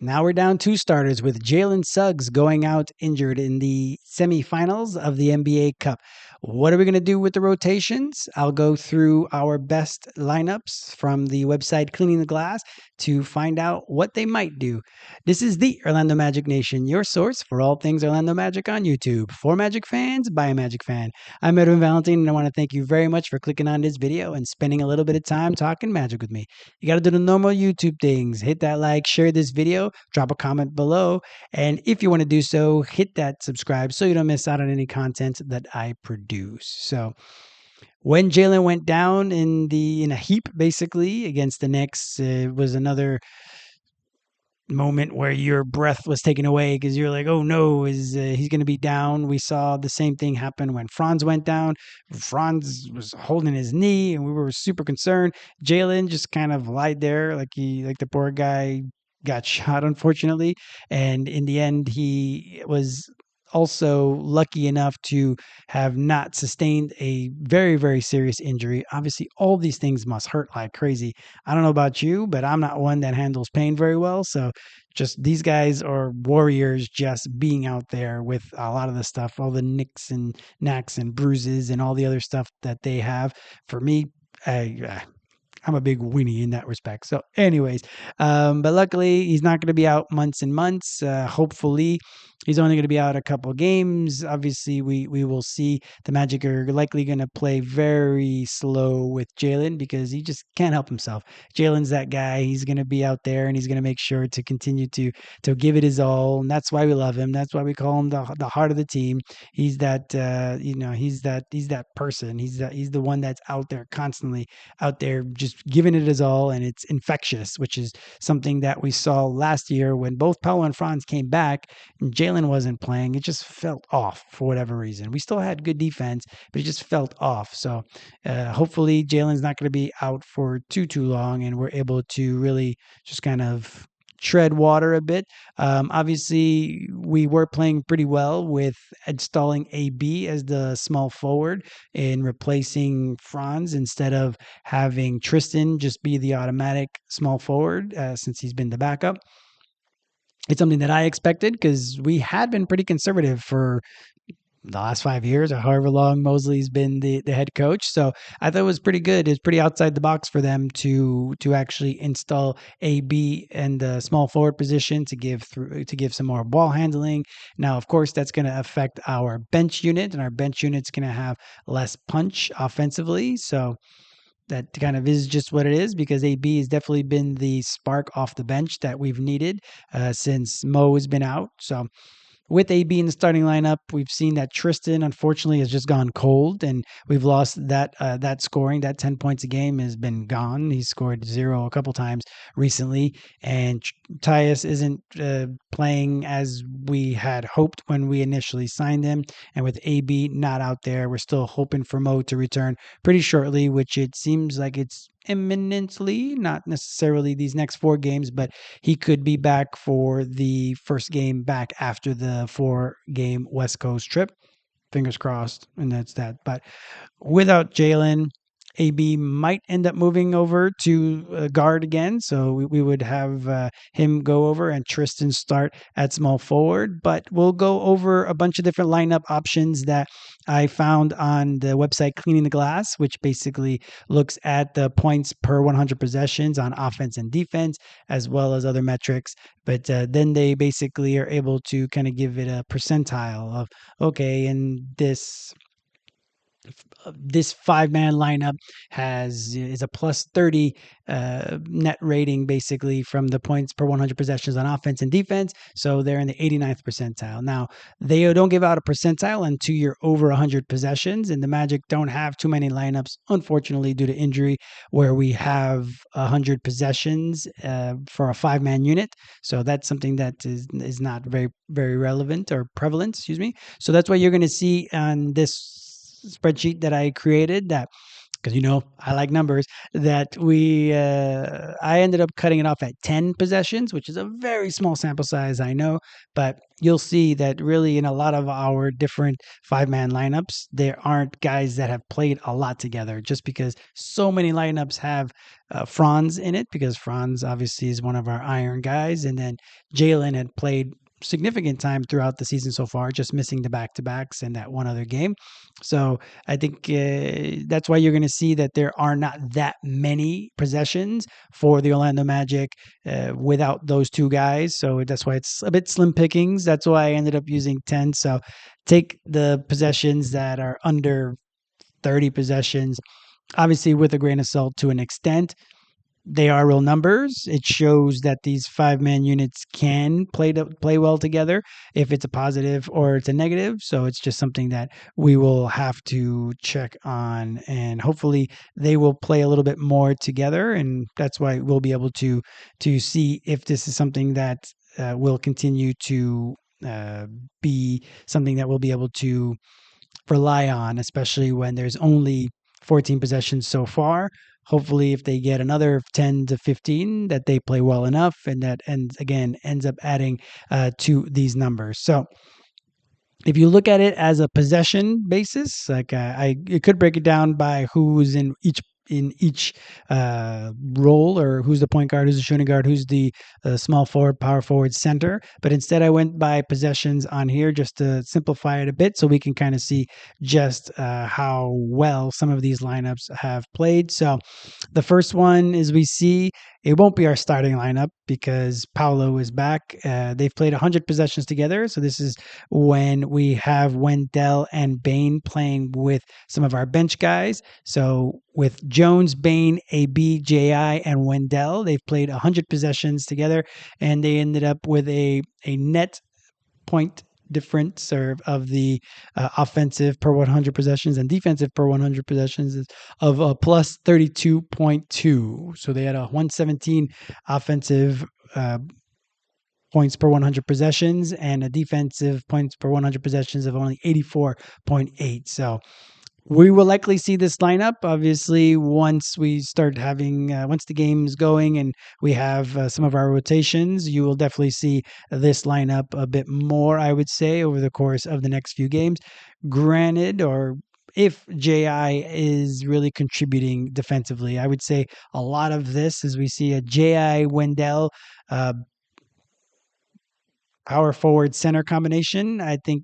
Now we're down 2 starters with Jalen Suggs going out injured in the semifinals of the NBA Cup. What are we going to do with the rotations? I'll go through our best lineups from the website Cleaning the Glass to find out what they might do. This is the Orlando Magic Nation, your source for all things Orlando Magic on YouTube. For Magic fans, by a Magic fan. I'm Edwin Valentine, and I want to thank you very much for clicking on this video and spending a little bit of time talking Magic with me. You got to do the normal YouTube things. Hit that like, share this video, drop a comment below, and if you want to do so, hit that subscribe so you don't miss out on any content that I produce. So when Jalen went down in a heap, basically against the Knicks, it was another moment where your breath was taken away because you're like, oh no, is he's going to be down? We saw the same thing happen when Franz went down. Franz was holding his knee, and we were super concerned. Jalen just kind of lied there, like the poor guy got shot, unfortunately, and in the end, he was also lucky enough to have not sustained a very, very serious injury. Obviously, all these things must hurt like crazy. I don't know about you, but I'm not one that handles pain very well. So just these guys are warriors just being out there with a lot of the stuff, all the nicks and knacks and bruises and all the other stuff that they have. For me, I'm a big weenie in that respect. So, anyways, but luckily he's not going to be out months and months. Hopefully, he's only going to be out a couple games. Obviously, we will see. The Magic are likely going to play very slow with Jalen because he just can't help himself. Jalen's that guy. He's going to be out there and he's going to make sure to continue to give it his all. And that's why we love him. That's why we call him the heart of the team. He's that he's that person. He's the one that's out there constantly out there just giving it his all, and it's infectious, which is something that we saw last year when both Paolo and Franz came back and Jalen wasn't playing. It just felt off for whatever reason. We still had good defense, but it just felt off. So hopefully Jalen's not going to be out for too long, and we're able to really just kind of tread water a bit. Obviously, we were playing pretty well with installing AB as the small forward and replacing Franz instead of having Tristan just be the automatic small forward since he's been the backup. It's something that I expected because we had been pretty conservative for the last 5 years or however long Mosley's been the head coach. So I thought it was pretty good. It's pretty outside the box for them to actually install AB in the small forward position to give some more ball handling. Now, of course, that's going to affect our bench unit, and our bench unit's going to have less punch offensively. So that kind of is just what it is because AB has definitely been the spark off the bench that we've needed since Mo has been out. So with AB in the starting lineup, we've seen that Tristan, unfortunately, has just gone cold, and we've lost that scoring. That 10 points a game has been gone. He scored 0 a couple times recently, and Tyus isn't playing as we had hoped when we initially signed him. And with AB not out there, we're still hoping for Mo to return pretty shortly, which it seems like it's imminently, not necessarily these next 4 games, but he could be back for the first game back after the 4-game West Coast trip. Fingers crossed, and that's that. But without Jalen, AB might end up moving over to guard again. So we would have him go over and Tristan start at small forward. But we'll go over a bunch of different lineup options that I found on the website Cleaning the Glass, which basically looks at the points per 100 possessions on offense and defense, as well as other metrics. But then they basically are able to kind of give it a percentile of, okay, in this 5-man lineup is a plus 30 net rating basically from the points per 100 possessions on offense and defense. So they're in the 89th percentile. Now, they don't give out a percentile until you're over 100 possessions, and the Magic don't have too many lineups, unfortunately, due to injury, where we have 100 possessions for a 5-man unit. So that's something that is not very, very relevant or prevalent, excuse me. So that's what you're going to see on this spreadsheet that I created, that because I like numbers, that I ended up cutting it off at 10 possessions, which is a very small sample size, I know, but you'll see that really in a lot of our different five-man lineups, there aren't guys that have played a lot together, just because so many lineups have Franz in it, because Franz obviously is one of our iron guys, and then Jalen had played significant time throughout the season so far, just missing the back-to-backs and that one other game. So I think that's why you're going to see that there are not that many possessions for the Orlando Magic without those two guys. So that's why it's a bit slim pickings. That's why I ended up using 10. So take the possessions that are under 30 possessions, obviously with a grain of salt to an extent. They are real numbers. It shows that these five-man units can play well together if it's a positive or it's a negative. So it's just something that we will have to check on, and hopefully they will play a little bit more together. And that's why we'll be able to see if this is something that will continue to be something that we'll be able to rely on, especially when there's only 14 possessions so far. Hopefully, if they get another 10 to 15, that they play well enough, and that ends up adding to these numbers. So if you look at it as a possession basis, like it could break it down by who's in each role, or who's the point guard, who's the shooting guard, who's the small forward, power forward, center. But instead, I went by possessions on here just to simplify it a bit, so we can kind of see just how well some of these lineups have played. So the first one is we see it won't be our starting lineup because Paolo is back. They've played 100 possessions together. So this is when we have Wendell and Bane playing with some of our bench guys. So with Jones, Bane, AB, JI, and Wendell, they've played 100 possessions together, and they ended up with a net point difference of the offensive per 100 possessions and defensive per 100 possessions of a plus 32.2. So they had a 117 offensive points per 100 possessions and a defensive points per 100 possessions of only 84.8. So we will likely see this lineup, obviously, once we start having, once the game's going and we have some of our rotations. You will definitely see this lineup a bit more, I would say, over the course of the next few games. Granted, or if JI is really contributing defensively, I would say a lot of this is we see a JI Wendell power forward center combination, I think,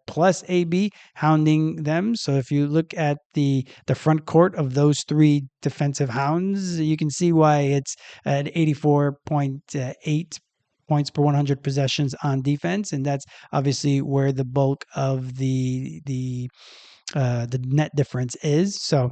plus AB hounding them. So if you look at the front court of those three defensive hounds, you can see why it's at 84.8 points per 100 possessions on defense, and that's obviously where the bulk of the net difference is. So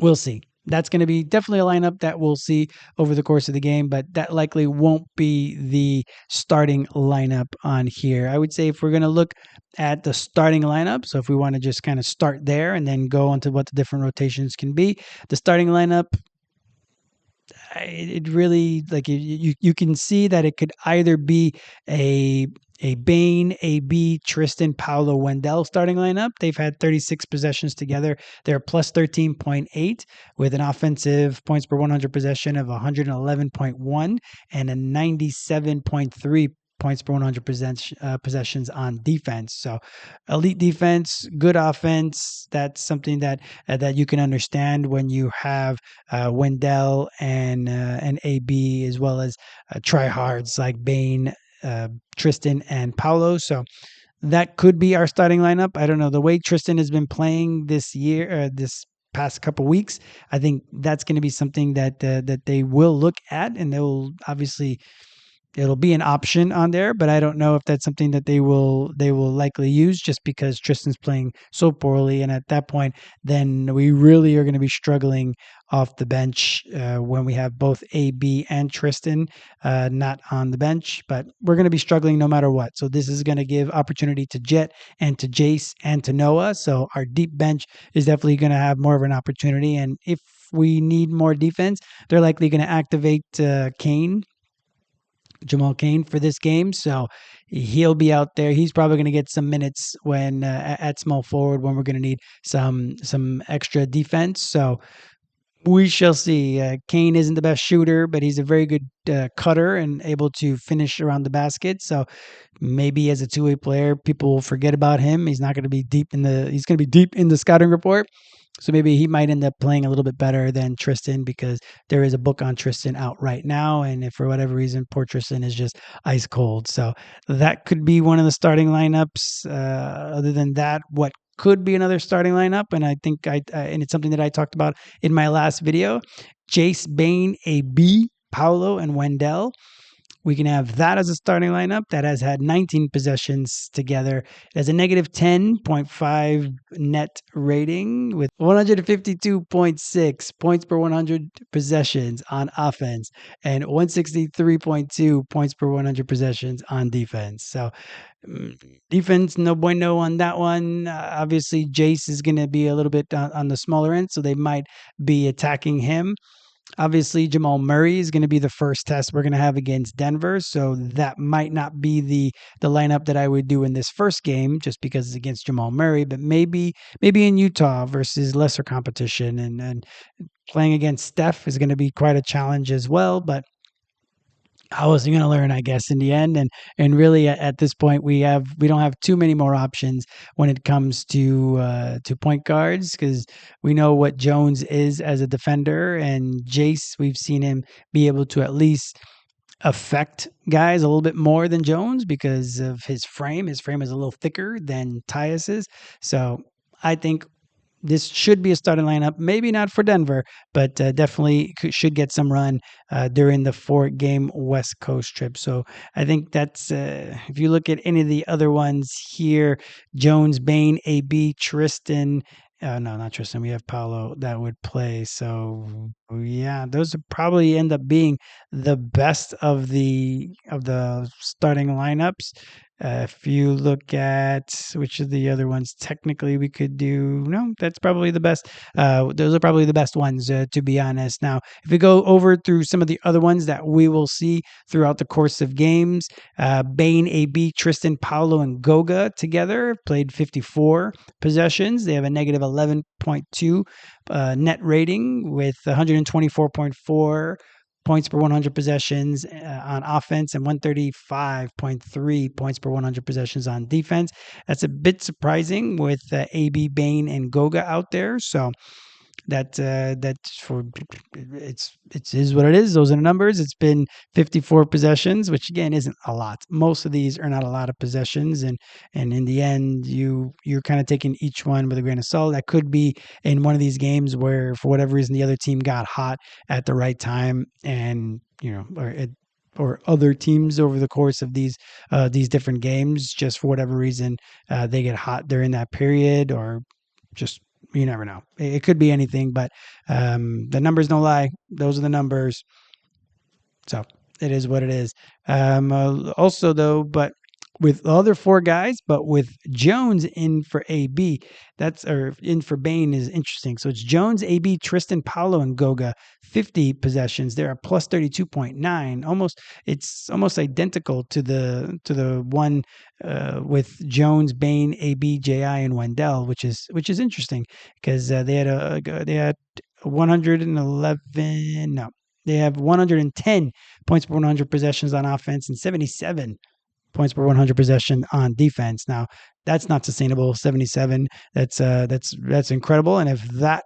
we'll see. That's going to be definitely a lineup that we'll see over the course of the game, but that likely won't be the starting lineup on here. I would say if we're going to look at the starting lineup, so if we want to just kind of start there and then go on to what the different rotations can be, the starting lineup, it really, like, you can see that it could either be a Bane, AB, Tristan, Paolo, Wendell starting lineup. They've had 36 possessions together. They're plus 13.8 with an offensive points per 100 possession of 111.1 and a 97.3 points per 100 possessions on defense. So elite defense, good offense. That's something that you can understand when you have Wendell and AB, as well as tryhards like Bane, Tristan, and Paolo. So that could be our starting lineup. I don't know, the way Tristan has been playing this year, this past couple weeks, I think that's going to be something that they will look at, and they'll obviously, it'll be an option on there, but I don't know if that's something that they will likely use, just because Tristan's playing so poorly, and at that point, then we really are going to be struggling off the bench when we have both AB and Tristan not on the bench. But we're going to be struggling no matter what. So this is going to give opportunity to Jet and to Jase and to Noah. So our deep bench is definitely going to have more of an opportunity. And if we need more defense, they're likely going to activate Kane Jamahl Kane for this game, so he'll be out there. He's probably going to get some minutes when at small forward when we're going to need some extra defense. So we shall see. Kane isn't the best shooter, but he's a very good cutter and able to finish around the basket. So maybe as a two-way player, people will forget about him. He's not going to be deep in the. He's going to be deep in the scouting report. So maybe he might end up playing a little bit better than Tristan because there is a book on Tristan out right now. And if for whatever reason, poor Tristan is just ice cold. So that could be one of the starting lineups. Other than that, what could be another starting lineup? And I think and it's something that I talked about in my last video. Jase, Bane, AB, Paolo, and Wendell. We can have that as a starting lineup that has had 19 possessions together. It has a negative 10.5 net rating with 152.6 points per 100 possessions on offense and 163.2 points per 100 possessions on defense. So defense, no bueno on that one. Obviously, Jase is going to be a little bit on the smaller end, so they might be attacking him. Obviously, Jamal Murray is going to be the first test we're going to have against Denver, so that might not be the lineup that I would do in this first game, just because it's against Jamal Murray. But maybe in Utah versus lesser competition, and playing against Steph is going to be quite a challenge as well. But I was going to learn, I guess, in the end, and really at this point we don't have too many more options when it comes to point guards because we know what Jones is as a defender, and Jase, we've seen him be able to at least affect guys a little bit more than Jones because of his frame. His frame is a little thicker than Tyus's, so I think this should be a starting lineup. Maybe not for Denver, but definitely should get some run during the 4-game West Coast trip. So I think that's, if you look at any of the other ones here, Jones, Bane, AB, Tristan. No, not Tristan. We have Paolo that would play. So yeah, those would probably end up being the best of the starting lineups. If you look at which of the other ones technically we could do, no, that's probably the best. Those are probably the best ones, to be honest. Now, if we go over through some of the other ones that we will see throughout the course of games, Bane, AB, Tristan, Paolo, and Goga together played 54 possessions. They have a negative 11.2 net rating with 124.4 points per 100 possessions on offense and 135.3 points per 100 possessions on defense. That's a bit surprising with AB, Bane, and Goga out there. So that's for it is what it is. Those are the numbers. It's been 54 possessions, which again isn't a lot. Most of these are not a lot of possessions, and in the end, you're kind of taking each one with a grain of salt. That could be in one of these games where, for whatever reason, the other team got hot at the right time, and or other teams over the course of these different games, just for whatever reason, they get hot during that period, or just you never know. It could be anything, but the numbers don't lie. Those are the numbers. So it is what it is. Also, though, but with the other 4 guys, but with Jones in for AB, or in for Bane is interesting. So it's Jones, AB, Tristan, Paolo, and Goga, 50 possessions. They're a plus 32.9. It's almost identical to the one with Jones, Bane, AB, JI, and Wendell, which is interesting because they had 111. No, they have 110 points per 100 possessions on offense and 77 points per 100 possession on defense. Now, that's not sustainable. 77. That's incredible. And if that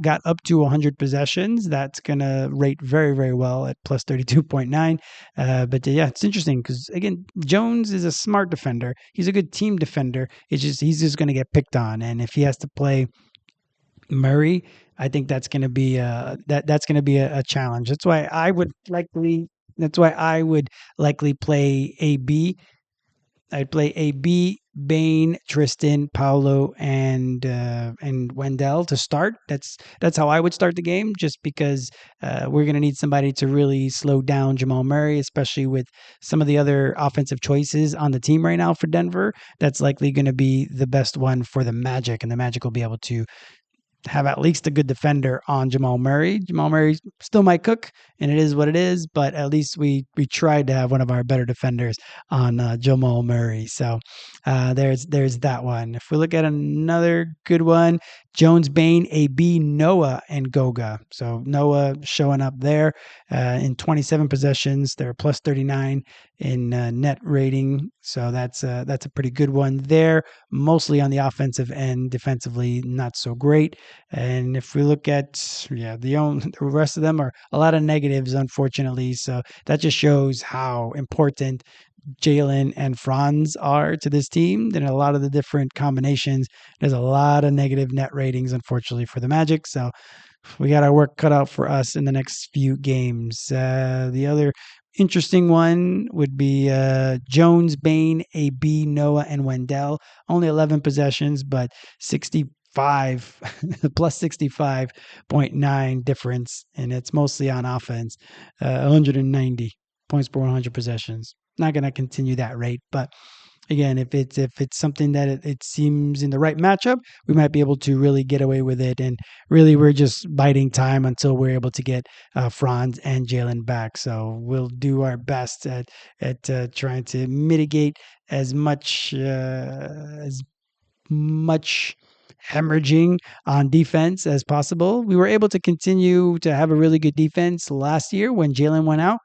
got up to 100 possessions, that's gonna rate very, very well at plus 32.9. But yeah, it's interesting because again, Jones is a smart defender. He's a good team defender. He's just gonna get picked on, and if he has to play Murray, I think that's going to be a challenge. That's why I would likely play AB. I'd play AB, Bane, Tristan, Paolo, and Wendell to start. That's how I would start the game, just because we're going to need somebody to really slow down Jamal Murray, especially with some of the other offensive choices on the team right now for Denver. That's likely going to be the best one for the Magic, and the Magic will be able to have at least a good defender on Jamahl Murray. Jamahl Murray still might cook, and it is what it is. But at least we tried to have one of our better defenders on Jamahl Murray. So there's that one. If we look at another good one, Jones, Bane, AB, Noah, and Goga. So Noah showing up there in 27 possessions. They're plus 39 in net rating. So that's a pretty good one there. Mostly on the offensive end, defensively not so great. And if we look at the rest of them are a lot of negatives, unfortunately. So that just shows how important Jalen and Franz are to this team. Then a lot of the different combinations, there's a lot of negative net ratings, unfortunately, for the Magic. So we got our work cut out for us in the next few games. The other interesting one would be Jones, Bane, AB, Noah, and Wendell. Only 11 possessions, but 65 plus 65.9 difference, and it's mostly on offense. 190 points per 100 possessions. Not going to continue that rate, but again, if it's something that it seems in the right matchup, we might be able to really get away with it. And really, we're just biding time until we're able to get Franz and Jalen back. So we'll do our best at trying to mitigate as much hemorrhaging on defense as possible. We were able to continue to have a really good defense last year when Jalen went out.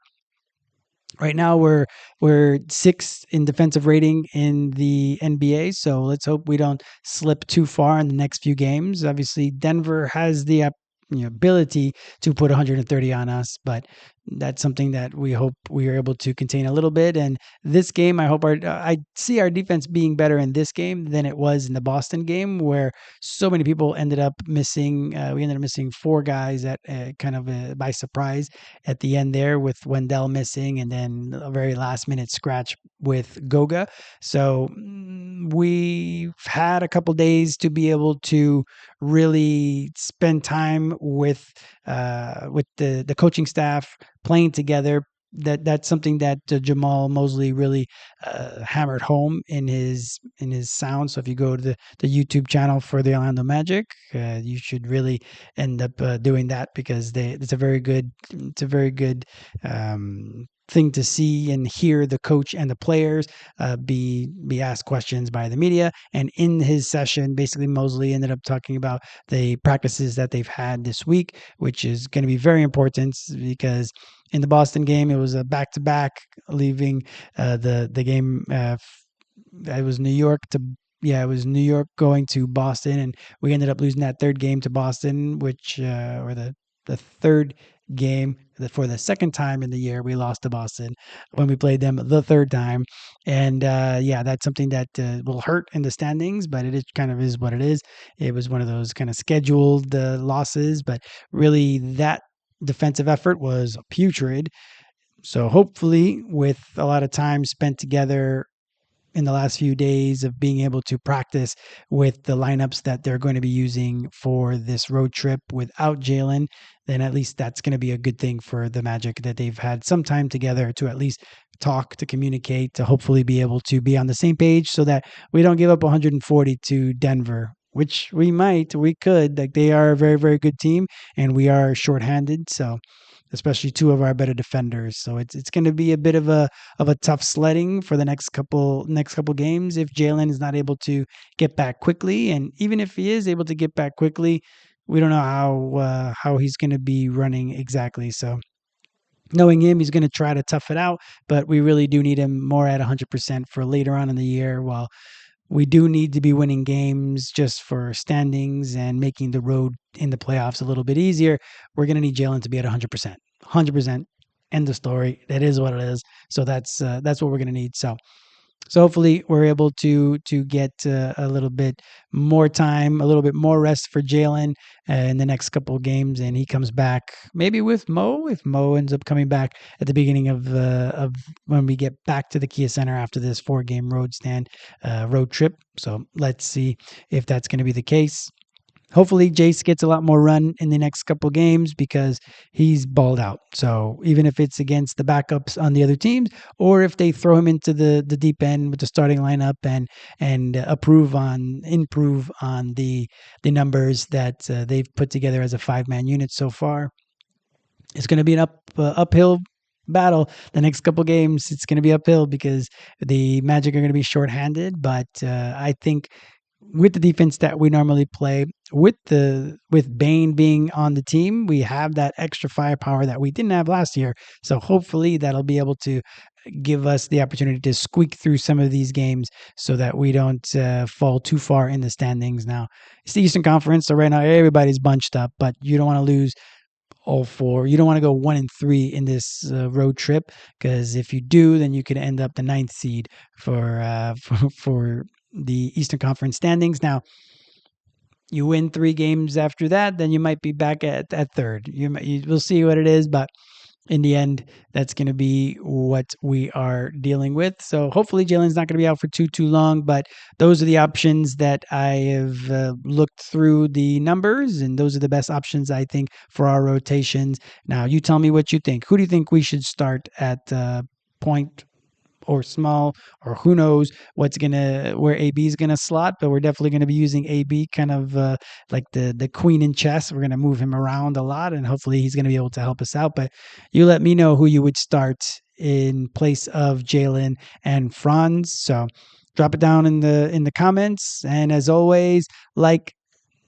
Right now we're sixth in defensive rating in the NBA, so let's hope we don't slip too far in the next few games. Obviously, Denver has the ability to put 130 on us, but that's something that we hope we are able to contain a little bit. And this game, I see our defense being better in this game than it was in the Boston game, where so many people ended up missing. We ended up missing four guys at by surprise at the end there, with Wendell missing, and then a very last minute scratch with Goga. So we've had a couple days to be able to really spend time with the coaching staff, playing together. That's something that Jamahl Mosley really hammered home in his sound. So if you go to the YouTube channel for the Orlando Magic, you should really end up doing that, because it's a very good thing to see and hear the coach and the players be asked questions by the media. And in his session, basically Mosley ended up talking about the practices that they've had this week, which is going to be very important, because in the Boston game, it was a back-to-back, leaving the game. It was New York going to Boston, and we ended up losing that third game to Boston, which or the third game for the second time in the year we lost to Boston when we played them the third time. And that's something that will hurt in the standings, but it kind of is what it is. It was one of those kind of scheduled losses, but really that defensive effort was putrid. So hopefully, with a lot of time spent together in the last few days of being able to practice with the lineups that they're going to be using for this road trip without Jalen, then at least that's going to be a good thing for the Magic, that they've had some time together to at least talk, to communicate, to hopefully be able to be on the same page, so that we don't give up 140 to Denver, which we could. Like, they are a very, very good team, and we are shorthanded. So especially two of our better defenders. So it's going to be a bit of a tough sledding for the next couple games if Jalen is not able to get back quickly. And even if he is able to get back quickly, we don't know how he's going to be running exactly. So knowing him, he's going to try to tough it out, but we really do need him more at 100% for later on in the year. While we do need to be winning games just for standings and making the road in the playoffs a little bit easier, we're going to need Jalen to be at 100%. 100%. End of story. That is what it is. So that's what we're going to need. So hopefully we're able to get a little bit more time, a little bit more rest for Jalen in the next couple of games, and he comes back maybe with Mo, if Mo ends up coming back at the beginning of when we get back to the Kia Center after this 4-game road trip. So let's see if that's going to be the case. hopefully Jase gets a lot more run in the next couple games because he's balled out. So even if it's against the backups on the other teams, or if they throw him into the deep end with the starting lineup and improve on the numbers that they've put together as a 5-man unit so far, it's going to be an uphill battle the next couple games. It's going to be uphill because the Magic are going to be shorthanded, but I think with the defense that we normally play, with Bane being on the team, we have that extra firepower that we didn't have last year. So hopefully that'll be able to give us the opportunity to squeak through some of these games so that we don't fall too far in the standings. Now, it's the Eastern Conference, so right now everybody's bunched up, but you don't want to lose all four. You don't want to go 1-3 in this road trip, because if you do, then you could end up the 9th seed for the Eastern Conference standings. Now, you win 3 games after that, then you might be back at third. We'll see what it is, but in the end, that's going to be what we are dealing with. So hopefully Jalen's not going to be out for too long, but those are the options that I have looked through the numbers, and those are the best options, I think, for our rotations. Now, you tell me what you think. Who do you think we should start at point or small, or who knows where AB is gonna slot, but we're definitely gonna be using AB kind of like the queen in chess. We're gonna move him around a lot, and hopefully he's gonna be able to help us out. But you let me know who you would start in place of Jalen and Franz. So drop it down in the comments, and as always, like,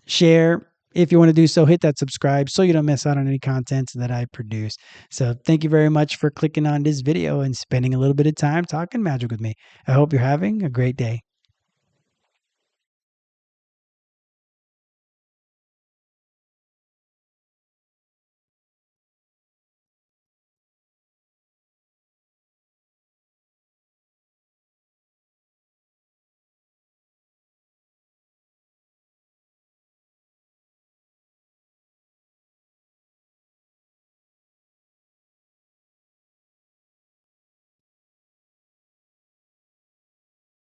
share. If you want to do so, hit that subscribe so you don't miss out on any content that I produce. So thank you very much for clicking on this video and spending a little bit of time talking Magic with me. I hope you're having a great day.